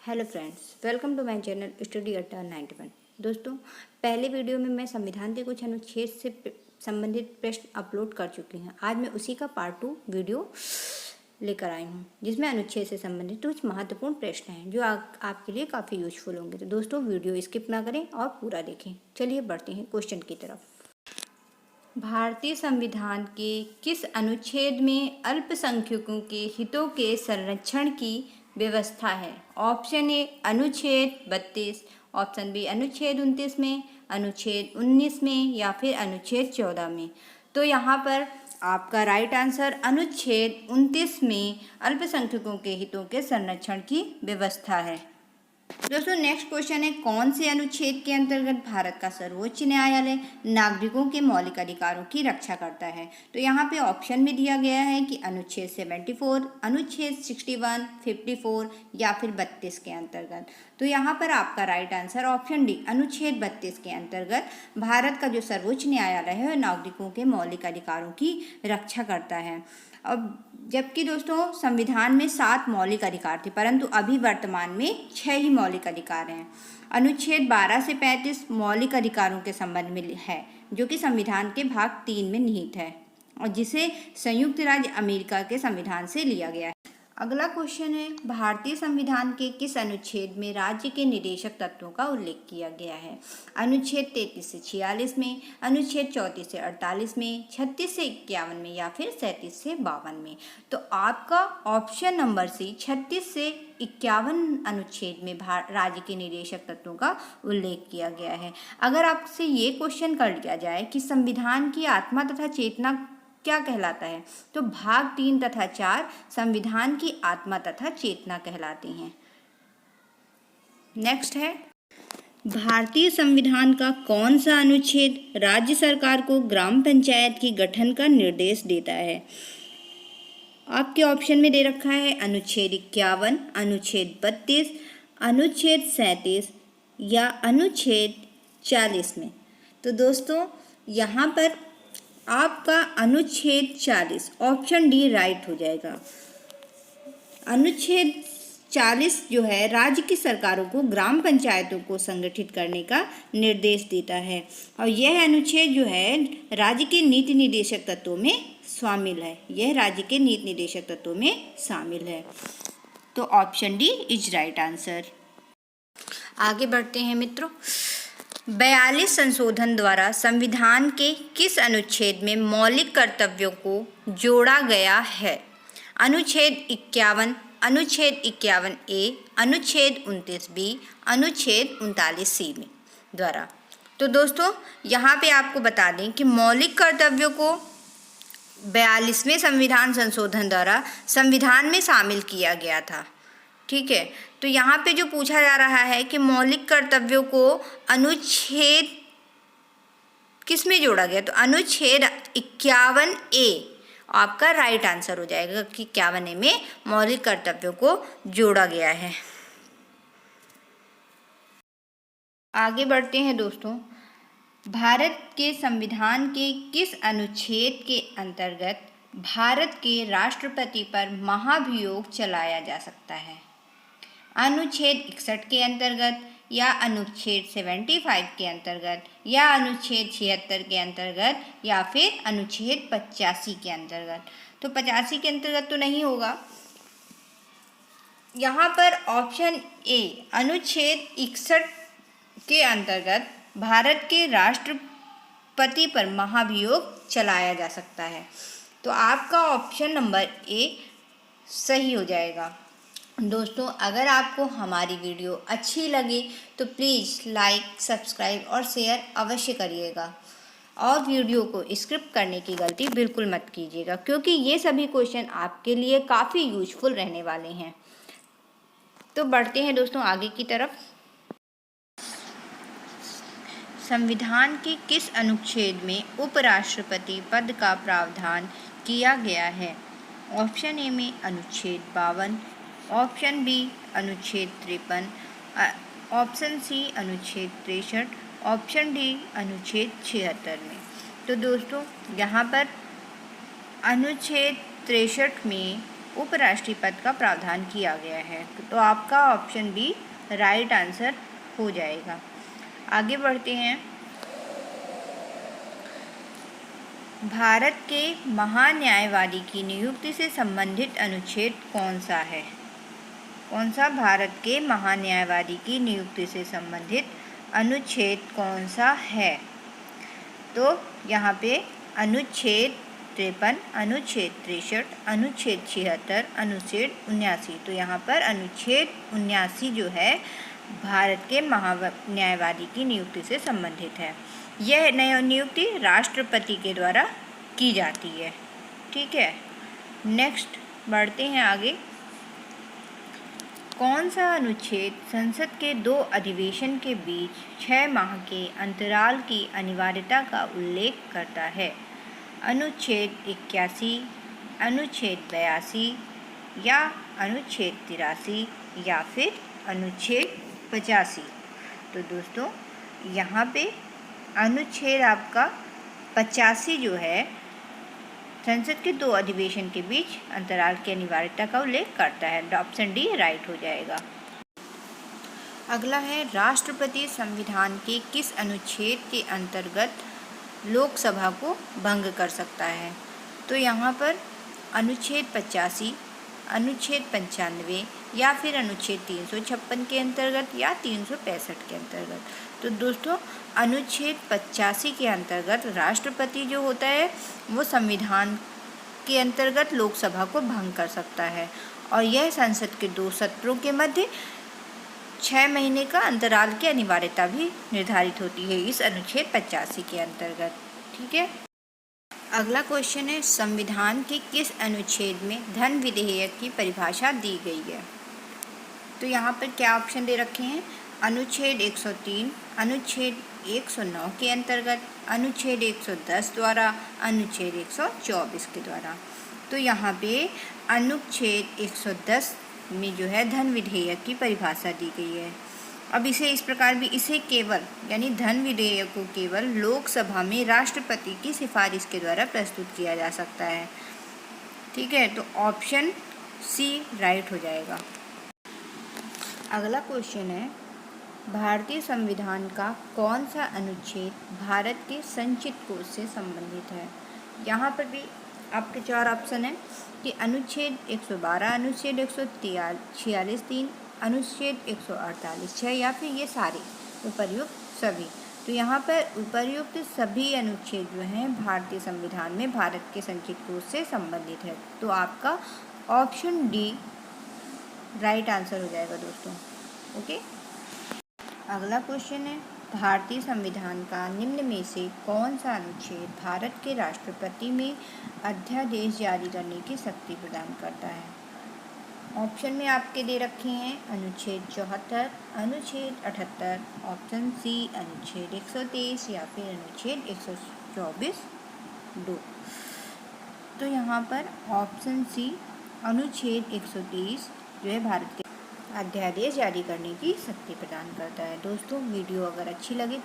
Hello friends, welcome to my channel study Adda 91। दोस्तों, पहले video में मैं संविधान के कुछ अनुच्छेद से संबंधित प्रश्न अपलोड कर चुकी हूँ। आज मैं उसी का पार्ट 2 वीडियो लेकर आई हूँ, जिसमें अनुच्छेद से संबंधित कुछ महत्वपूर्ण प्रश्न हैं जो आपके लिए काफ़ी यूजफुल होंगे। तो दोस्तों, वीडियो स्किप ना करें और पूरा देखें। चलिए बढ़ते हैं क्वेश्चन की तरफ। भारतीय संविधान के किस अनुच्छेद में अल्पसंख्यकों के हितों के संरक्षण की व्यवस्था है? ऑप्शन ए अनुच्छेद 32, ऑप्शन बी अनुच्छेद 29 में, अनुच्छेद 19 में या फिर अनुच्छेद 14 में। तो यहाँ पर आपका राइट आंसर अनुच्छेद 29 में अल्पसंख्यकों के हितों के संरक्षण की व्यवस्था है। दोस्तों, नेक्स्ट क्वेश्चन है, कौन से अनुच्छेद के अंतर्गत भारत का सर्वोच्च न्यायालय नागरिकों के मौलिक अधिकारों की रक्षा करता है? तो यहाँ पे ऑप्शन में दिया गया है कि अनुच्छेद 74, अनुच्छेद 61, 54 या फिर 32 के अंतर्गत। तो यहाँ पर आपका राइट आंसर ऑप्शन डी अनुच्छेद 32 के अंतर्गत भारत का जो सर्वोच्च न्यायालय है वह नागरिकों के मौलिक अधिकारों की रक्षा करता है। अब जबकि दोस्तों संविधान में 7 मौलिक अधिकार थे, परंतु अभी वर्तमान में 6 ही मौलिक अधिकार हैं। अनुच्छेद 12 से 35 मौलिक अधिकारों के संबंध में है, जो कि संविधान के भाग 3 में निहित है और जिसे संयुक्त राज्य अमेरिका के संविधान से लिया गया है। अगला क्वेश्चन है, भारतीय संविधान के किस अनुच्छेद में राज्य के निदेशक तत्वों का उल्लेख किया गया है? अनुच्छेद 33 से 46 में, अनुच्छेद 34 से 48 में, 36 से 51 में या फिर 37 से 52 में। तो आपका ऑप्शन नंबर सी 36 से 51 अनुच्छेद में राज्य के निदेशक तत्वों का उल्लेख किया गया है। अगर आपसे ये क्वेश्चन कर लिया जाए कि संविधान की आत्मा तथा चेतना क्या कहलाता है, तो भाग 3 तथा 4 संविधान की आत्मा तथा चेतना कहलाती हैं। नेक्स्ट है, भारतीय संविधान का कौन सा अनुच्छेद राज्य सरकार को ग्राम पंचायत के गठन का निर्देश देता है? आपके ऑप्शन में दे रखा है अनुच्छेद 51, अनुच्छेद 32, अनुच्छेद 37 या अनुच्छेद 40 में। तो दोस्तों, यहाँ पर आपका अनुच्छेद 40 ऑप्शन डी राइट हो जाएगा। अनुच्छेद 40 जो है राज्य की सरकारों को ग्राम पंचायतों को संगठित करने का निर्देश देता है और यह अनुच्छेद जो है राज्य के नीति निर्देशक तत्वों में शामिल है। यह राज्य के नीति निर्देशक तत्वों में शामिल है। तो option D is right answer. आगे बढ़ते हैं मित्रों। 42 संशोधन द्वारा संविधान के किस अनुच्छेद में मौलिक कर्तव्यों को जोड़ा गया है? अनुच्छेद 51, अनुच्छेद 51 ए, अनुच्छेद 29 बी, अनुच्छेद 39 सी में द्वारा। तो दोस्तों, यहाँ पे आपको बता दें कि मौलिक कर्तव्यों को 42वें संविधान संशोधन द्वारा संविधान में शामिल किया गया था। ठीक है, तो यहाँ पे जो पूछा जा रहा है कि मौलिक कर्तव्यों को अनुच्छेद किस में जोड़ा गया, तो अनुच्छेद 51 ए आपका राइट आंसर हो जाएगा कि 51 ए में मौलिक कर्तव्यों को जोड़ा गया है। आगे बढ़ते हैं दोस्तों। भारत के संविधान के किस अनुच्छेद के अंतर्गत भारत के राष्ट्रपति पर महाभियोग चलाया जा सकता है? अनुच्छेद 61 के अंतर्गत या अनुच्छेद 75 के अंतर्गत या अनुच्छेद 76 के अंतर्गत या फिर अनुच्छेद 85 के अंतर्गत। तो 85 के अंतर्गत तो नहीं होगा। यहाँ पर ऑप्शन ए अनुच्छेद 61 के अंतर्गत भारत के राष्ट्रपति पर महाभियोग चलाया जा सकता है। तो आपका ऑप्शन नंबर ए सही हो जाएगा। दोस्तों, अगर आपको हमारी वीडियो अच्छी लगे तो प्लीज़ लाइक, सब्सक्राइब और शेयर अवश्य करिएगा और वीडियो को स्किप करने की गलती बिल्कुल मत कीजिएगा, क्योंकि ये सभी क्वेश्चन आपके लिए काफ़ी यूजफुल रहने वाले हैं। तो बढ़ते हैं दोस्तों आगे की तरफ। संविधान के किस अनुच्छेद में उपराष्ट्रपति पद का प्रावधान किया गया है? ऑप्शन ए में अनुच्छेद 52, ऑप्शन बी अनुच्छेद 53, ऑप्शन सी अनुच्छेद 63, ऑप्शन डी अनुच्छेद 76 में। तो दोस्तों, यहाँ पर अनुच्छेद 63 में उपराष्ट्रीय पद का प्रावधान किया गया है। तो आपका ऑप्शन बी राइट आंसर हो जाएगा। आगे बढ़ते हैं। भारत के महान्यायवादी की नियुक्ति से संबंधित अनुच्छेद कौन सा है? कौन सा भारत के महान्यायवादी की नियुक्ति से संबंधित अनुच्छेद कौन सा है? तो यहाँ पे अनुच्छेद 53, अनुच्छेद 63, अनुच्छेद 76, अनुच्छेद 79। तो यहाँ पर अनुच्छेद 79 जो है भारत के महान्यायवादी की नियुक्ति से संबंधित है। यह नई नियुक्ति राष्ट्रपति के द्वारा की जाती है। ठीक है, नेक्स्ट बढ़ते हैं आगे। कौन सा अनुच्छेद संसद के 2 अधिवेशन के बीच 6 माह के अंतराल की अनिवार्यता का उल्लेख करता है? अनुच्छेद 81, अनुच्छेद 82 या अनुच्छेद 83 या फिर अनुच्छेद 85। तो दोस्तों यहाँ पे अनुच्छेद आपका 85 जो है संसद के 2 अधिवेशन के बीच अंतराल की अनिवार्यता का उल्लेख करता है। ऑप्शन डी राइट हो जाएगा। अगला है राष्ट्रपति संविधान के किस अनुच्छेद के अंतर्गत लोकसभा को भंग कर सकता है? तो यहाँ पर अनुच्छेद 85, अनुच्छेद 95 या फिर अनुच्छेद 356 के अंतर्गत या 365 के अंतर्गत। तो दोस्तों अनुच्छेद 85 के अंतर्गत राष्ट्रपति जो होता है वो संविधान के अंतर्गत लोकसभा को भंग कर सकता है और यह संसद के 2 सत्रों के मध्य 6 महीने का अंतराल की अनिवार्यता भी निर्धारित होती है इस अनुच्छेद 85 के अंतर्गत। ठीक है, अगला क्वेश्चन है संविधान के किस अनुच्छेद में धन विधेयक की परिभाषा दी गई है? तो यहाँ पर क्या ऑप्शन दे रखे हैं? अनुच्छेद 103, अनुच्छेद 109 के अंतर्गत, अनुच्छेद 110 द्वारा, अनुच्छेद 124 के द्वारा। तो यहाँ पे अनुच्छेद 110 में जो है धन विधेयक की परिभाषा दी गई है। अब इसे इस प्रकार भी इसे केवल यानी धन विधेयक को केवल लोकसभा में राष्ट्रपति की सिफारिश के द्वारा प्रस्तुत किया जा सकता है। ठीक है, तो ऑप्शन सी राइट हो जाएगा। अगला क्वेश्चन है भारतीय संविधान का कौन सा अनुच्छेद भारत के संचित कोष से संबंधित है? यहाँ पर भी आपके 4 ऑप्शन हैं कि अनुच्छेद 112, अनुच्छेद 146(3), अनुच्छेद 148(6) या फिर ये सारे उपर्युक्त सभी। तो यहाँ पर उपर्युक्त सभी अनुच्छेद जो हैं भारतीय संविधान में भारत के संचित कोष से संबंधित है। तो आपका ऑप्शन डी राइट आंसर हो जाएगा दोस्तों। ओके, अगला क्वेश्चन है भारतीय संविधान का निम्न में से कौन सा अनुच्छेद भारत के राष्ट्रपति में अध्यादेश जारी करने की शक्ति प्रदान करता है? ऑप्शन में आपके दे रखे हैं अनुच्छेद 74, अनुच्छेद 78, ऑप्शन सी अनुच्छेद 123 या फिर अनुच्छेद 124(2). तो यहाँ पर ऑप्शन सी अनुच्छेद 123 जो है भारत के अध्यादेश जारी करने की शक्ति प्रदान करता है। दोस्तों वीडियो अगर अच्छी लगे